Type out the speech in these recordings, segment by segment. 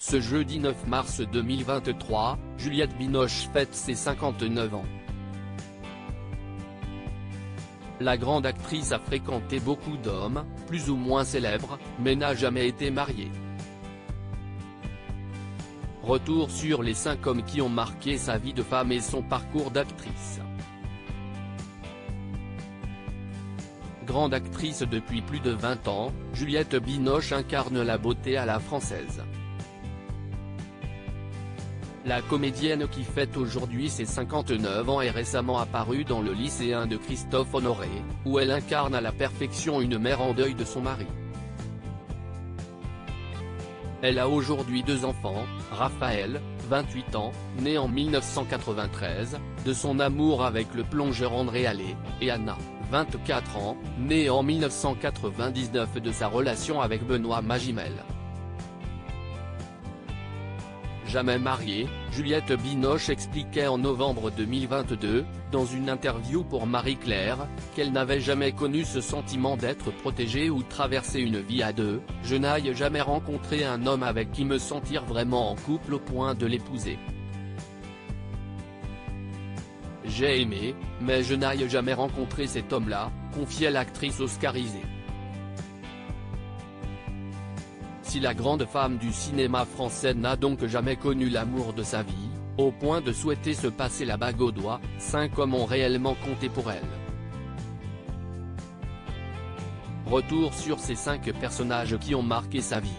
Ce jeudi 9 mars 2023, Juliette Binoche fête ses 59 ans. La grande actrice a fréquenté beaucoup d'hommes, plus ou moins célèbres, mais n'a jamais été mariée. Retour sur les 5 hommes qui ont marqué sa vie de femme et son parcours d'actrice. Grande actrice depuis plus de 20 ans, Juliette Binoche incarne la beauté à la française. La comédienne qui fête aujourd'hui ses 59 ans est récemment apparue dans Le Lycéen de Christophe Honoré, où elle incarne à la perfection une mère en deuil de son mari. Elle a aujourd'hui 2 enfants, Raphaël, 28 ans, né en 1993, de son amour avec le plongeur André Allais, et Anna, 24 ans, née en 1999 de sa relation avec Benoît Magimel. Jamais mariée, Juliette Binoche expliquait en novembre 2022, dans une interview pour Marie-Claire, qu'elle n'avait jamais connu ce sentiment d'être protégée ou traverser une vie à 2, « Je n'ai jamais rencontré un homme avec qui me sentir vraiment en couple au point de l'épouser. J'ai aimé, mais je n'ai jamais rencontré cet homme-là », confiait l'actrice oscarisée. Si la grande femme du cinéma français n'a donc jamais connu l'amour de sa vie, au point de souhaiter se passer la bague au doigt, 5 hommes ont réellement compté pour elle. Retour sur ces 5 personnages qui ont marqué sa vie.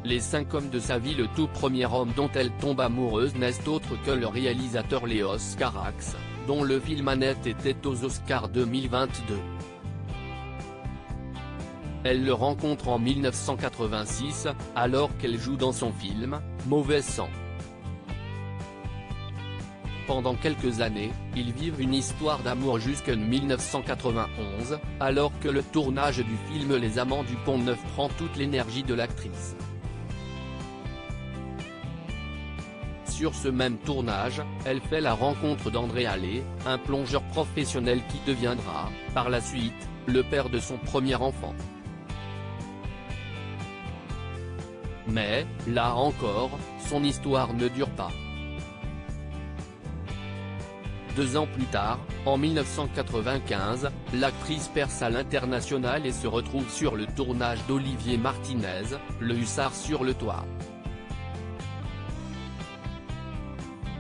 Les 5 hommes de sa vie. Le tout premier homme dont elle tombe amoureuse n'est autre que le réalisateur Léos Carax, dont le film Annette était aux Oscars 2022. Elle le rencontre en 1986, alors qu'elle joue dans son film, Mauvais sang. Pendant quelques années, ils vivent une histoire d'amour jusqu'en 1991, alors que le tournage du film Les Amants du Pont-Neuf prend toute l'énergie de l'actrice. Sur ce même tournage, elle fait la rencontre d'André Allais, un plongeur professionnel qui deviendra, par la suite, le père de son premier enfant. Mais, là encore, son histoire ne dure pas. 2 ans plus tard, en 1995, l'actrice perce à l'international et se retrouve sur le tournage d'Olivier Martinez, Le Hussard sur le toit.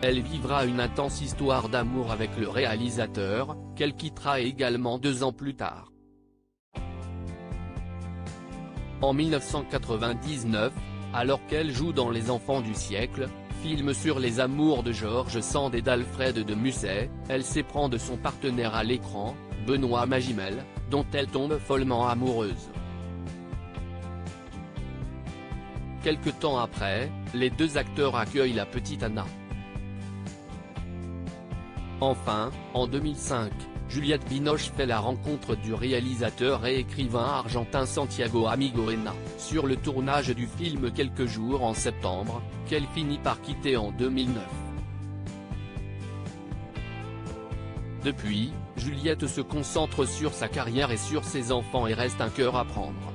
Elle vivra une intense histoire d'amour avec le réalisateur, qu'elle quittera également 2 ans plus tard. En 1999, alors qu'elle joue dans Les Enfants du siècle, film sur les amours de George Sand et d'Alfred de Musset, elle s'éprend de son partenaire à l'écran, Benoît Magimel, dont elle tombe follement amoureuse. Quelque temps après, les 2 acteurs accueillent la petite Anna. Enfin, en 2005, Juliette Binoche fait la rencontre du réalisateur et écrivain argentin Santiago Amigorena, sur le tournage du film quelques jours en septembre, qu'elle finit par quitter en 2009. Depuis, Juliette se concentre sur sa carrière et sur ses enfants et reste un cœur à prendre.